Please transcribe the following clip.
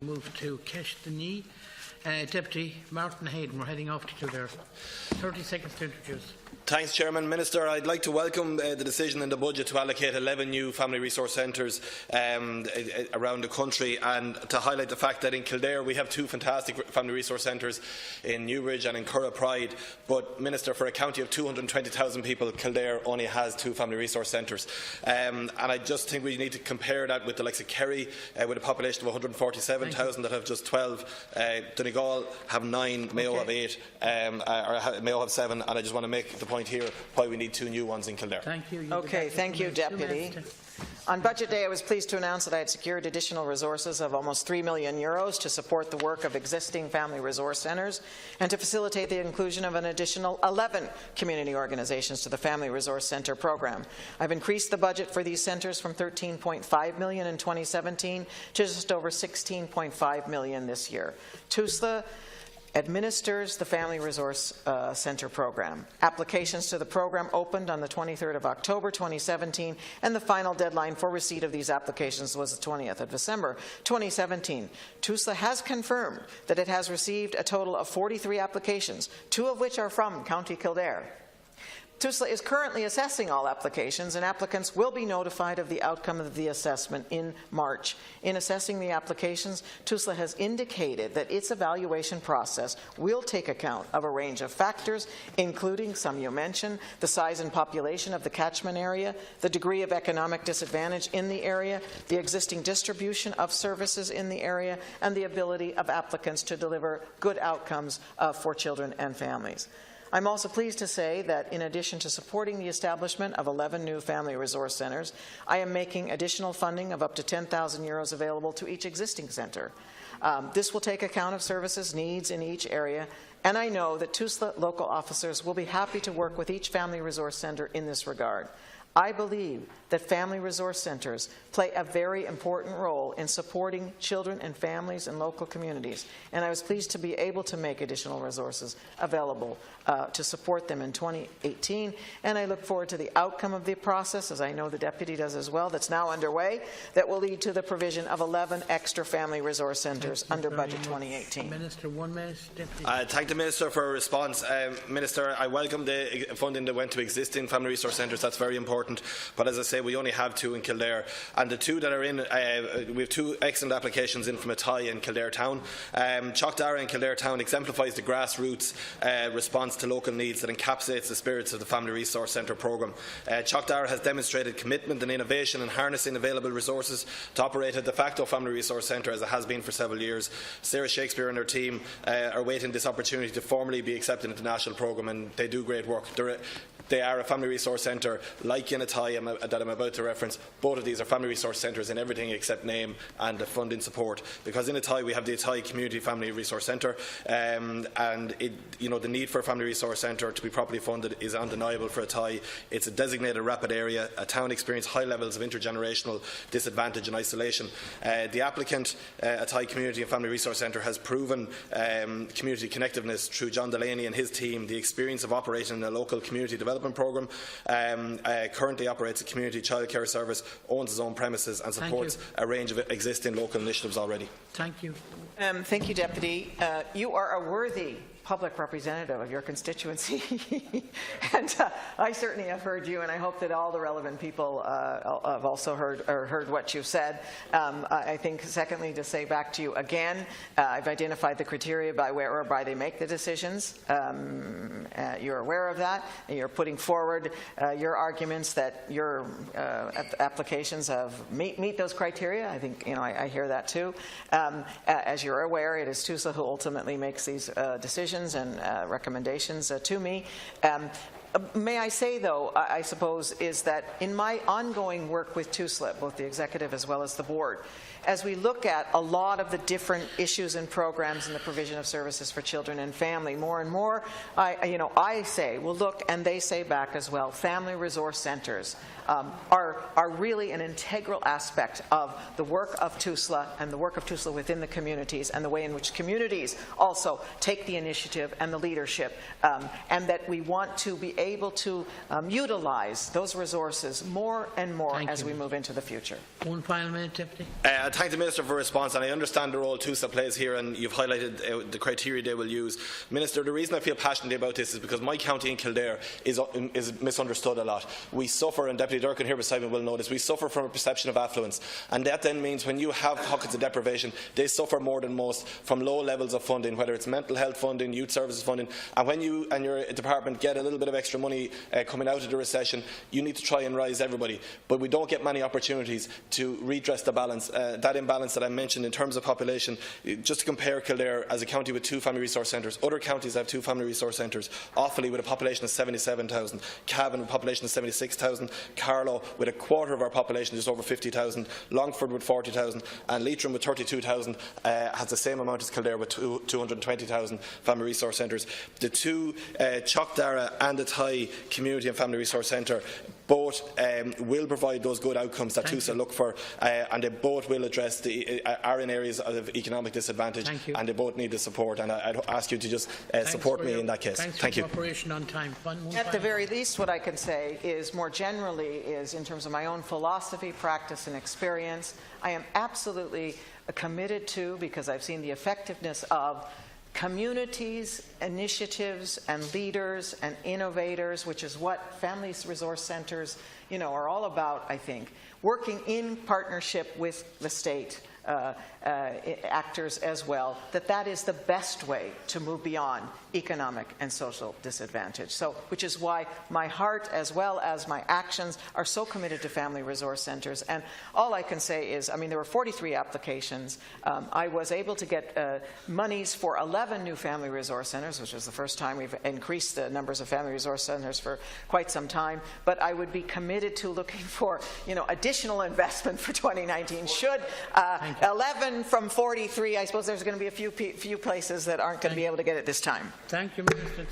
Move to Keshtani. Deputy Martin Hayden, we're heading off to Kildare. 30 seconds to introduce. Thanks, Chairman. Minister, I'd like to welcome the decision in the budget to allocate 11 new family resource centres around the country, and to highlight the fact that in Kildare we have two fantastic family resource centres in Newbridge and in Curragh Pride. But, Minister, for a county of 220,000 people, Kildare only has two family resource centres. And I just think we need to compare that with the likes of Kerry, with a population of 147,000 that have just 12. Donegal have 9, Mayo have 8, or Mayo have 7, and I just want to make the point here why we need two new ones in Kildare. Thank you. Okay, thank you, Deputy. On Budget Day, I was pleased to announce that I had secured additional resources of almost €3 million to support the work of existing family resource centres and to facilitate the inclusion of an additional 11 community organizations to the Family Resource Centre program. I've increased the budget for these centres from $13.5 million in 2017 to just over $16.5 million this year. TUSLA administers the Family Resource Centre program. Applications to the program opened on the 23rd of October 2017, and the final deadline for receipt of these applications was the 20th of December 2017. TUSLA has confirmed that it has received a total of 43 applications, 2 of which are from County Kildare. TUSLA is currently assessing all applications, and applicants will be notified of the outcome of the assessment in March. In assessing the applications, TUSLA has indicated that its evaluation process will take account of a range of factors, including some you mentioned, the size and population of the catchment area, the degree of economic disadvantage in the area, the existing distribution of services in the area, and the ability of applicants to deliver good outcomes for children and families. I'm also pleased to say that in addition to supporting the establishment of 11 new family resource centres, I am making additional funding of up to €10,000 available to each existing centre. This will take account of services needs in each area, and I know that TUSLA local officers will be happy to work with each family resource centre in this regard. I believe that family resource centres play a very important role in supporting children and families in local communities, and I was pleased to be able to make additional resources available to support them in 2018, and I look forward to the outcome of the process, as I know the Deputy does as well, that's now underway, that will lead to the provision of 11 extra family resource centres under Budget 2018. Minister, 1 minute. Deputy. Thank the Minister for a response. Minister, I welcome the funding that went to existing family resource centres. That's very important. But as I say, we only have 2 in Kildare, and the 2 that are in, we have 2 excellent applications in from a tie in Kildare Town. Kildare in Kildare Town exemplifies the grassroots response to local needs that encapsulates the spirits of the Family Resource Centre programme. Kildare has demonstrated commitment and innovation in harnessing available resources to operate a de facto Family Resource Centre, as it has been for several years. Sarah Shakespeare and her team are waiting this opportunity to formally be accepted into the national programme, and they do great work. They are a family resource centre like Inatai that I'm about to reference. Both of these are family resource centres in everything except name and the funding support. Because in Inatai we have the Inatai Community Family Resource Centre, and the need for a family resource centre to be properly funded is undeniable for Inatai. It's a designated rapid area. A town experienced high levels of intergenerational disadvantage and isolation. The applicant, Inatai Community and Family Resource Centre, has proven community connectiveness through John Delaney and his team, the experience of operating in a local community development programme, currently operates a community childcare service, owns his own premises and supports a range of existing local initiatives already. Thank you. Thank you, Deputy. You are a worthy public representative of your constituency and I certainly have heard you, and I hope that all the relevant people have also heard what you've said. I think secondly, to say back to you again, I've identified the criteria whereby they make the decisions. You're aware of that, and you're putting forward your arguments that your applications meet those criteria. I think I hear that too. As you're aware, it is TUSLA who ultimately makes these decisions and recommendations to me. May I say, though, I suppose, is that in my ongoing work with TUSLA, both the executive as well as the board, as we look at a lot of the different issues and programs in the provision of services for children and family, more and more, I say, well, look, and they say back as well, family resource centres are really an integral aspect of the work of TUSLA and the work of TUSLA within the communities and the way in which communities also take the initiative and the leadership, and that we want to be able to utilize those resources more and more Thank as you. we move into the future. One final minute, Deputy. I thank the Minister for response, and I understand the role TUSA plays here, and you've highlighted the criteria they will use. Minister, the reason I feel passionately about this is because my county in Kildare is misunderstood a lot. We suffer, and Deputy Durkin here beside me will know this, we suffer from a perception of affluence, and that then means when you have pockets of deprivation, they suffer more than most from low levels of funding, whether it's mental health funding, youth services funding, and when you and your department get a little bit of extra money coming out of the recession, you need to try and rise everybody, but we don't get many opportunities to redress the balance, that imbalance that I mentioned in terms of population. Just to compare Kildare as a county with 2 family resource centres, other counties have 2 family resource centres. Offaly with a population of 77,000, Cavan with a population of 76,000, Carlow with a quarter of our population, just over 50,000, Longford with 40,000, and Leitrim with 32,000 has the same amount as Kildare with 220,000 family resource centres. The 2 Kildare and the Thai Community and Family Resource Centre both will provide those good outcomes that TUSA look for, and they both will address are in areas of economic disadvantage, and they both need the support, and I'd ask you to just support me in that case. Thank you. Cooperation on time. At the very least, what I can say is, more generally, is in terms of my own philosophy, practice and experience, I am absolutely committed to, because I've seen the effectiveness of communities, initiatives and leaders and innovators, which is what family resource centres, are all about, I think, working in partnership with the state actors as well, that is the best way to move beyond economic and social disadvantage. So, which is why my heart as well as my actions are so committed to family resource centres. And all I can say is, there were 43 applications. I was able to get monies for 11 new family resource centres, which is the first time we've increased the numbers of family resource centres for quite some time. But I would be committed to looking for, additional investment for 2019. Should 11 from 43, I suppose there's going to be a few places that aren't going to be able to get it this time. Thank you, Minister.